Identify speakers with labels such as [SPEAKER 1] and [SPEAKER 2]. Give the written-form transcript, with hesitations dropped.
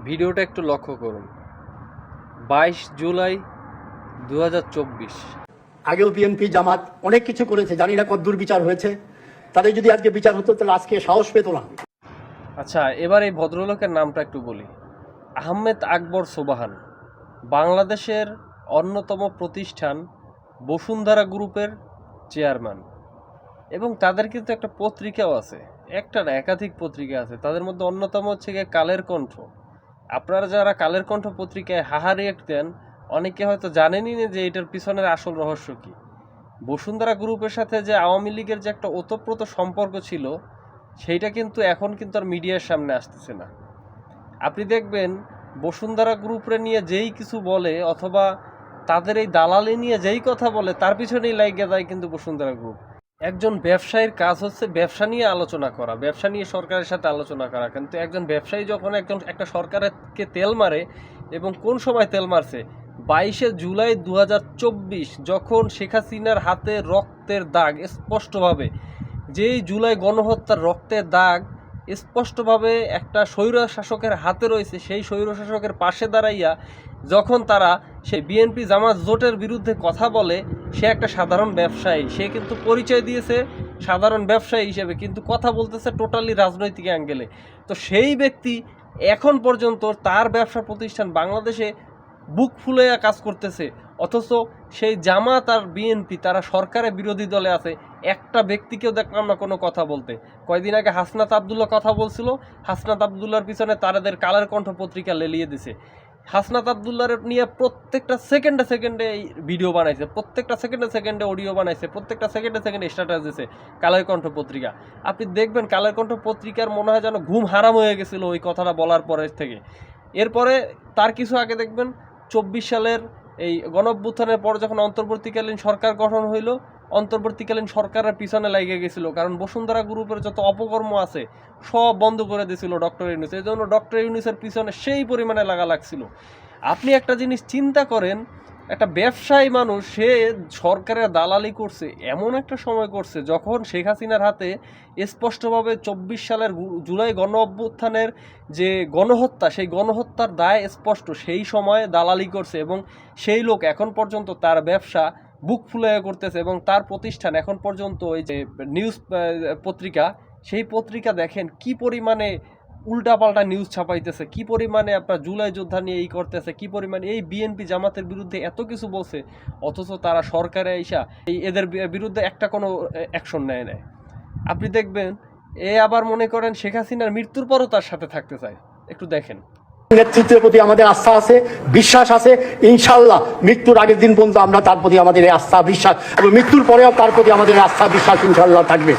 [SPEAKER 1] ভিডিওটা একটু লক্ষ্য করুন। 22 জুলাই 2024।
[SPEAKER 2] আগেও বিএনপি জামাত অনেক কিছু করেছে, জানি না কতদূর বিচার হয়েছে। তাদের যদি আজকে বিচার হতো তাহলে আজকে সাহস পেত না।
[SPEAKER 1] আচ্ছা, এবার এই ভদ্রলোকের নামটা একটু বলি। আহমেদ আকবর সোবাহান বাংলাদেশের অন্যতম প্রতিষ্ঠান বসুন্ধরা গ্রুপের চেয়ারম্যান, এবং তাদের কিন্তু একটা পত্রিকাও আছে, একটা না একাধিক পত্রিকা আছে। তাদের মধ্যে অন্যতম হচ্ছে গিয়ে কালের কণ্ঠ। আপনারা যারা কালের কণ্ঠ পত্রিকায় হাহা রিয়েক্ট দেন, অনেকে হয়তো জানেনই না যে এটার পিছনের আসল রহস্য কী। বসুন্ধরা গ্রুপের সাথে যে আওয়ামী লীগের যে একটা ওতপ্রোত সম্পর্ক ছিল, সেইটা কিন্তু এখন কিন্তু আর মিডিয়ার সামনে আসতেছে না। আপনি দেখবেন বসুন্ধরা গ্রুপরে নিয়ে যেই কিছু বলে, অথবা তাদের এই দালালি নিয়ে যেই কথা বলে, তার পিছনেই লাগিয়ে যায় কিন্তু বসুন্ধরা গ্রুপ। একজন ব্যবসায়ীর কাজ হচ্ছে ব্যবসা নিয়ে আলোচনা করা, ব্যবসা নিয়ে সরকারের সাথে আলোচনা করা। কিন্তু একজন ব্যবসায়ী যখন একটা সরকারকে তেল মারে, এবং কোন সময় তেল মারছে, 22 জুলাই 2024, যখন শেখ হাসিনার হাতে রক্তের দাগ স্পষ্টভাবে, যেই জুলাই গণহত্যার রক্তের দাগ স্পষ্টভাবে একটা স্বৈর শাসকের হাতে রয়েছে, সেই স্বৈর শাসকের পাশে দাঁড়াইয়া যখন তারা সেই বিএনপি জামাত জোটের বিরুদ্ধে কথা বলে, সে একটা সাধারণ ব্যবসায়ী, সে কিন্তু পরিচয় দিয়েছে সাধারণ ব্যবসায়ী হিসেবে, কিন্তু কথা বলতেছে টোটালি রাজনৈতিক অ্যাঙ্গেলে। তো সেই ব্যক্তি এখন পর্যন্ত তার ব্যবসা প্রতিষ্ঠান বাংলাদেশে বুক ফুলে কাজ করতেছে, অথচ সেই জামাত আর বিএনপি তারা সরকারের বিরোধী দলে আছে। একটা ব্যক্তিকেও দেখলাম না কোনো কথা বলতে। কয়দিন আগে হাসনাত আবদুল্লাহ কথা বলছিল, হাসনাত আবদুল্লাহর পিছনে তাদের কালের কণ্ঠ পত্রিকা লেলিয়ে দিছে। হাসনাত আবদুল্লাহর নিয়ে প্রত্যেকটা সেকেন্ডে ভিডিও বানাইছে, প্রত্যেকটা সেকেন্ডে অডিও বানাইছে, প্রত্যেকটা সেকেন্ডে স্ট্যাটাস দিছে কালের কণ্ঠ পত্রিকা। আপনি দেখবেন কালের কণ্ঠ পত্রিকার মনে হয় যেন ঘুম হারাম হয়ে গেছিলো ওই কথাটা বলার পরের থেকে। এরপরে তার কিছু আগে দেখবেন 24 সালের এই গণঅভ্যুত্থানের পর যখন অন্তর্বর্তীকালীন সরকার গঠন হইল, অন্তর্বর্তীকালীন সরকারের পিছনে লাগিয়ে গেছিল, কারণ বসুন্ধরা গ্রুপের যত অপকর্ম আছে সব বন্ধ করে দিয়েছিল ডক্টর ইউনূস। এই জন্য ডক্টর ইউনূসের পিছনে সেই পরিমাণে লাগা লাগছিল। আপনি একটা জিনিস চিন্তা করেন, একটা ব্যবসায়ী মানুষ, সে সরকারের দালালি করছে, এমন একটা সময় করছে যখন শেখ হাসিনার হাতে স্পষ্টভাবে 24 সালের জুলাই গণ অভ্যুত্থানের যে গণহত্যা, সেই গণহত্যার দায় স্পষ্ট, সেই সময় দালালি করছে, এবং সেই লোক এখন পর্যন্ত তার ব্যবসা বুক ফুলাইয়া করতেছে, এবং তার প্রতিষ্ঠান এখন পর্যন্ত ওই যে নিউজ পত্রিকা, সেই পত্রিকা দেখেন কি পরিমাণে উল্টাপাল্টা নিউজ ছাপাইতেছে, কি পরিমাণে আপনার জুলাই যোদ্ধা নিয়ে এই করতেছে, কি পরিমাণে এই বিএনপি জামাতের বিরুদ্ধে এত কিছু বলছে, অথচ তারা সরকারে আইসা এদের বিরুদ্ধে একটা কোনো অ্যাকশন নেয় না। আপনি দেখবেন আবার মনে করেন শেখ হাসিনার মৃত্যুর পরও তার সাথে থাকতে চায়। একটু দেখেন।
[SPEAKER 2] নেতৃত্বের প্রতি আমাদের আস্থা আছে, বিশ্বাস আছে। ইনশাআল্লাহ মৃত্যুর আগের দিন পর্যন্ত আমরা তার প্রতি আমাদের আস্থা বিশ্বাস, এবং মৃত্যুর পরেও তার প্রতি আমাদের আস্থা বিশ্বাস ইনশাআল্লাহ থাকবে।